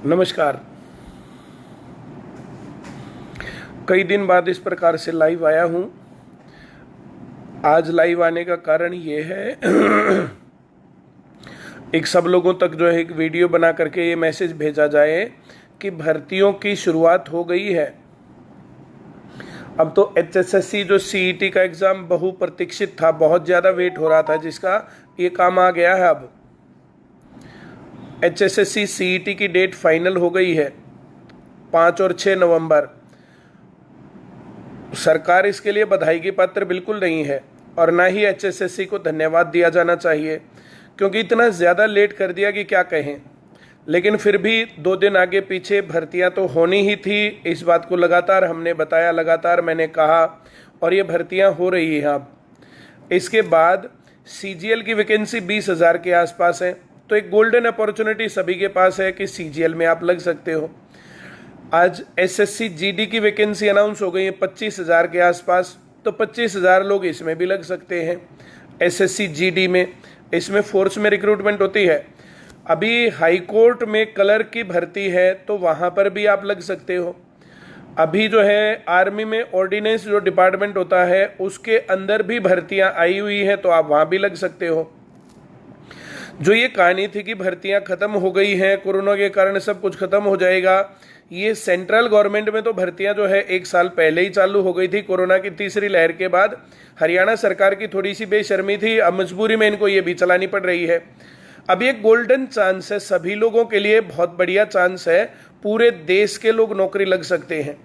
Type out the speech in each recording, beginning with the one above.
नमस्कार। कई दिन बाद इस प्रकार से लाइव आया हूँ। आज लाइव आने का कारण ये है एक सब लोगों तक जो है एक वीडियो बना करके ये मैसेज भेजा जाए कि भर्तियों की शुरुआत हो गई है। अब तो एचएसएससी जो सीईटी का एग्ज़ाम बहुप्रतीक्षित था, बहुत ज़्यादा वेट हो रहा था, जिसका ये काम आ गया है। अब एचएसएससी सीईटी की डेट फाइनल हो गई है, 5 और 6 नवंबर। सरकार इसके लिए बधाई की पात्र बिल्कुल नहीं है और ना ही एचएसएससी को धन्यवाद दिया जाना चाहिए, क्योंकि इतना ज़्यादा लेट कर दिया कि क्या कहें। लेकिन फिर भी 2 दिन आगे पीछे भर्तियां तो होनी ही थी। इस बात को लगातार हमने बताया, लगातार मैंने कहा, और ये भर्तियां हो रही हैं। अब इसके बाद सीजीएल की वैकेंसी 20,000 के आसपास है, तो एक गोल्डन अपॉर्चुनिटी सभी के पास है कि सीजीएल में आप लग सकते हो। आज एसएससी जीडी की वैकेंसी अनाउंस हो गई है 25,000 के आसपास, तो 25,000 लोग इसमें भी लग सकते हैं। एसएससी जीडी में, इसमें फोर्स में रिक्रूटमेंट होती है। अभी हाई कोर्ट में कलर की भर्ती है, तो वहाँ पर भी आप लग सकते हो। अभी जो है आर्मी में ऑर्डिनेंस जो डिपार्टमेंट होता है, उसके अंदर भी भर्तियाँ आई हुई हैं, तो आप वहाँ भी लग सकते हो। जो ये कहानी थी कि भर्तियां खत्म हो गई हैं, कोरोना के कारण सब कुछ खत्म हो जाएगा, ये सेंट्रल गवर्नमेंट में तो भर्तियां जो है 1 साल पहले ही चालू हो गई थी। कोरोना की तीसरी लहर के बाद हरियाणा सरकार की थोड़ी सी बेशर्मी थी, अब मजबूरी में इनको ये भी चलानी पड़ रही है। अब ये गोल्डन चांस है सभी लोगों के लिए, बहुत बढ़िया चांस है। पूरे देश के लोग नौकरी लग सकते हैं।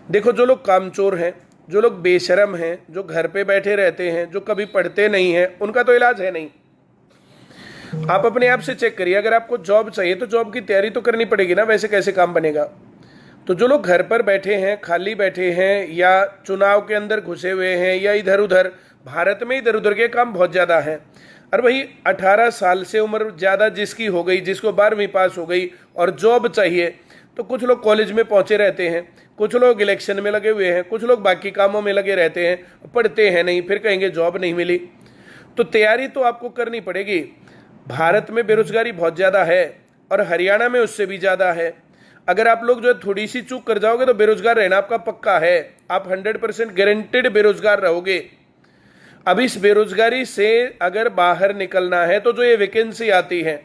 देखो, जो लोग कामचोर हैं, जो लोग बेशरम हैं, जो घर पे बैठे रहते हैं, जो कभी पढ़ते नहीं हैं, उनका तो इलाज है नहीं। आप अपने आप से चेक करिए, अगर आपको जॉब चाहिए तो जॉब की तैयारी तो करनी पड़ेगी ना, वैसे कैसे काम बनेगा। तो जो लोग घर पर बैठे हैं, खाली बैठे हैं, या चुनाव के अंदर घुसे हुए हैं, या इधर उधर, भारत में इधर उधर के काम बहुत ज़्यादा हैं। और वही 18 साल से उम्र ज़्यादा जिसकी हो गई, जिसको 12वीं पास हो गई और जॉब चाहिए, तो कुछ लोग कॉलेज में पहुँचे रहते हैं, कुछ लोग इलेक्शन में लगे हुए हैं, कुछ लोग बाकी कामों में लगे रहते हैं, पढ़ते हैं नहीं, फिर कहेंगे जॉब नहीं मिली। तो तैयारी तो आपको करनी पड़ेगी। भारत में बेरोजगारी बहुत ज़्यादा है और हरियाणा में उससे भी ज़्यादा है। अगर आप लोग जो है थोड़ी सी चूक कर जाओगे तो बेरोजगार रहना आपका पक्का है। आप 100% गारंटेड बेरोजगार रहोगे। अब इस बेरोजगारी से अगर बाहर निकलना है तो जो ये वैकेंसी आती है,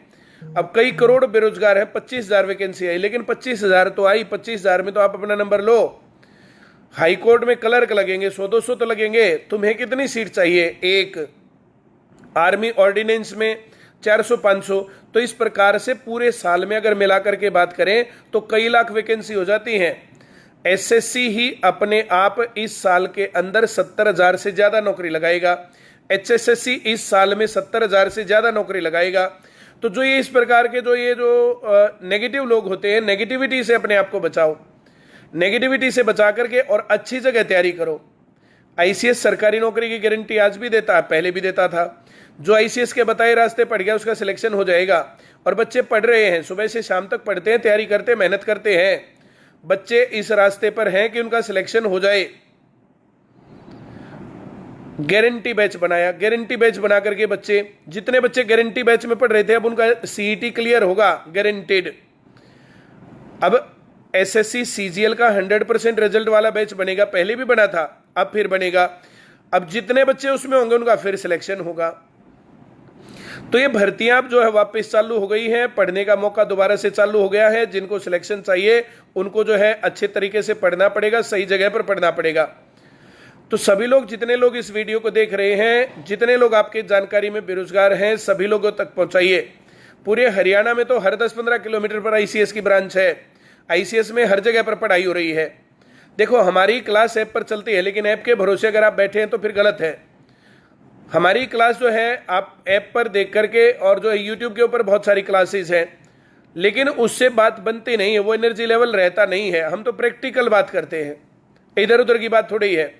अब कई करोड़ बेरोजगार है, 25,000 वैकेंसी आई, लेकिन 25,000 तो आई, 25,000 में तो आप अपना नंबर लो। हाई कोर्ट में क्लर्क लगेंगे, 100-200 तो लगेंगे। तुम्हें कितनी सीट चाहिए? 1। आर्मी ऑर्डिनेंस में 400-500। तो इस प्रकार से पूरे साल में अगर मिलाकर के बात करें तो कई लाख वैकेंसी हो जाती हैं। एसएससी ही अपने आप इस साल के अंदर 70,000 से ज़्यादा नौकरी लगाएगा। एचएसएससी इस साल में 70,000 से ज़्यादा नौकरी लगाएगा। तो जो ये इस प्रकार के जो नेगेटिव लोग होते हैं, नेगेटिविटी से अपने आप को बचाओ। नेगेटिविटी से बचा करके और अच्छी जगह तैयारी करो। आईसीएस सरकारी नौकरी की गारंटी आज भी देता है, पहले भी देता था। जो आईसीएस के बताए रास्ते पढ़ गया उसका सिलेक्शन हो जाएगा। और बच्चे पढ़ रहे हैं, सुबह से शाम तक पढ़ते हैं, तैयारी करते हैं, मेहनत करते हैं। बच्चे इस रास्ते पर हैं कि उनका सिलेक्शन हो जाए। गारंटी बैच बनाया, गारंटी बैच बना करके जितने बच्चे गारंटी बैच में पढ़ रहे थे, अब उनका सीईटी क्लियर होगा, गारंटेड। अब एसएससी सीजीएल का 100% रिजल्ट वाला बैच बनेगा, पहले भी बना था, अब फिर बनेगा। अब जितने बच्चे उसमें होंगे उनका फिर सिलेक्शन होगा। तो ये भर्तियां अब जो है वापस चालू हो गई हैं, पढ़ने का मौका दोबारा से चालू हो गया है। जिनको सिलेक्शन चाहिए उनको जो है अच्छे तरीके से पढ़ना पड़ेगा, सही जगह पर पढ़ना पड़ेगा। तो सभी लोग, जितने लोग इस वीडियो को देख रहे हैं, जितने लोग आपकी जानकारी में बेरोजगार हैं, सभी लोगों तक पहुंचाइए। पूरे हरियाणा में तो हर 10-15 किलोमीटर पर आईसीएस की ब्रांच है। आईसीएस में हर जगह पर पढ़ाई हो रही है। देखो, हमारी क्लास ऐप पर चलती है, लेकिन ऐप के भरोसे अगर आप बैठे हैं तो फिर गलत है। हमारी क्लास जो है आप ऐप पर देख करके, और जो है यूट्यूब के ऊपर बहुत सारी क्लासेस हैं, लेकिन उससे बात बनती नहीं है, वो एनर्जी लेवल रहता नहीं है। हम तो प्रैक्टिकल बात करते हैं, इधर उधर की बात थोड़ी है।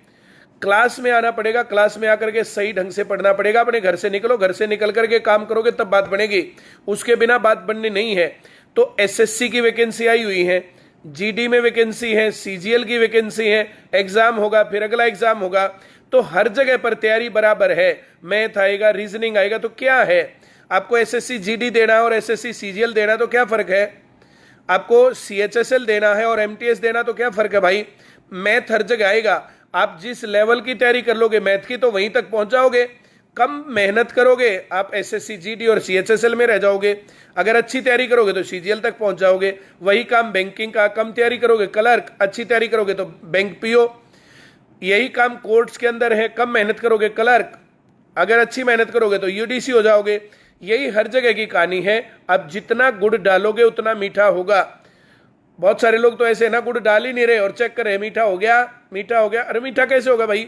क्लास में आना पड़ेगा, क्लास में आकर के सही ढंग से पढ़ना पड़ेगा। अपने घर से निकलो, घर से निकल करके काम करोगे तब बात बनेगी, उसके बिना बात बननी नहीं है। तो एसएससी की वैकेंसी आई हुई है, जीडी में वैकेंसी है, सीजीएल की वैकेंसी है, एग्जाम होगा, फिर अगला एग्जाम होगा। तो हर जगह पर तैयारी बराबर है। मैथ आएगा, रीजनिंग आएगा, तो क्या है, आपको एसएससी जीडी देना और एसएससी सीजीएल देना तो क्या फर्क है। आपको CHSL देना है और MTS देना, तो क्या फर्क है भाई? मैथ हर जगह आएगा। आप जिस लेवल की तैयारी कर लोगे मैथ की तो वहीं तक पहुंच जाओगे। कम मेहनत करोगे आप SSC GD और CHSL में रह जाओगे। अगर अच्छी तैयारी करोगे तो CGL तक पहुंच जाओगे। वही काम बैंकिंग का, कम तैयारी करोगे क्लर्क, अच्छी तैयारी करोगे तो बैंक PO। यही काम कोर्ट्स के अंदर है, कम मेहनत करोगे क्लर्क, अगर अच्छी मेहनत करोगे तो UDC हो जाओगे। यही हर जगह की कहानी है। अब जितना गुड़ डालोगे उतना मीठा होगा। बहुत सारे लोग तो ऐसे ना गुड़ डाल ही नहीं रहे और चेक कर रहे मीठा हो गया, मीठा हो गया। अरे मीठा कैसे होगा भाई?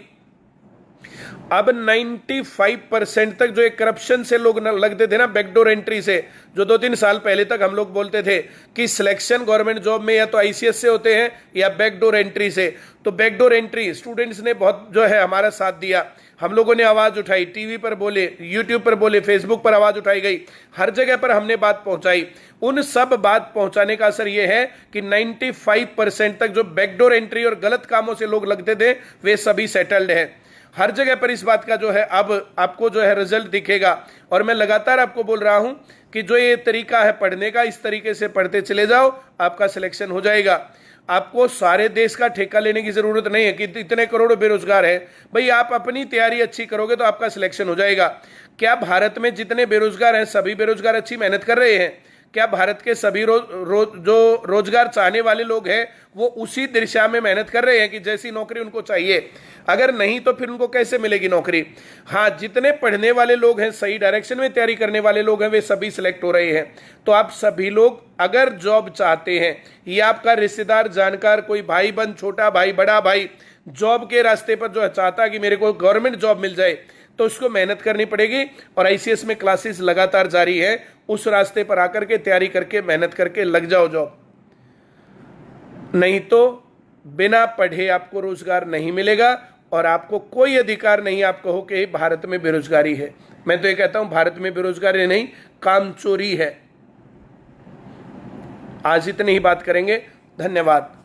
अब 95% तक जो एक करप्शन से लोग लगते थे ना, बैकडोर एंट्री से, जो 2-3 साल पहले तक हम लोग बोलते थे कि सिलेक्शन गवर्नमेंट जॉब में या तो ICS से होते हैं या बैकडोर एंट्री से। तो बैकडोर एंट्री स्टूडेंट्स ने बहुत जो है हमारा साथ दिया। हम लोगों ने आवाज उठाई, टीवी पर बोले, यूट्यूब पर बोले, फेसबुक पर आवाज उठाई गई, हर जगह पर हमने बात पहुंचाई। उन सब बात पहुंचाने का असर यह है कि 95% तक जो बैकडोर एंट्री और गलत कामों से लोग लगते थे वे सभी सेटल्ड है। हर जगह पर इस बात का जो है अब आपको जो है रिजल्ट दिखेगा। और मैं लगातार आपको बोल रहा हूं कि जो ये तरीका है पढ़ने का, इस तरीके से पढ़ते चले जाओ, आपका सिलेक्शन हो जाएगा। आपको सारे देश का ठेका लेने की जरूरत नहीं है कि इतने करोड़ों बेरोजगार है। भाई आप अपनी तैयारी अच्छी करोगे तो आपका सिलेक्शन हो जाएगा। क्या भारत में जितने बेरोजगार हैं सभी बेरोजगार अच्छी मेहनत कर रहे हैं? क्या भारत के सभी जो रोजगार चाहने वाले लोग हैं वो उसी दिशा में मेहनत कर रहे हैं कि जैसी नौकरी उनको चाहिए? अगर नहीं तो फिर उनको कैसे मिलेगी नौकरी? हाँ, जितने पढ़ने वाले लोग हैं, सही डायरेक्शन में तैयारी करने वाले लोग हैं, वे सभी सिलेक्ट हो रहे हैं। तो आप सभी लोग अगर जॉब चाहते हैं या आपका रिश्तेदार, जानकार, कोई भाई बंद, छोटा भाई, बड़ा भाई जॉब के रास्ते पर जो चाहता है कि मेरे को गवर्नमेंट जॉब मिल जाए, तो उसको मेहनत करनी पड़ेगी। और ICS में क्लासेस लगातार जारी है। उस रास्ते पर आकर के तैयारी करके मेहनत करके लग जाओ जॉब। नहीं तो बिना पढ़े आपको रोजगार नहीं मिलेगा और आपको कोई अधिकार नहीं आप कहो कि भारत में बेरोजगारी है। मैं तो ये कहता हूं भारत में बेरोजगारी नहीं, काम चोरी है। आज इतनी ही बात करेंगे। धन्यवाद।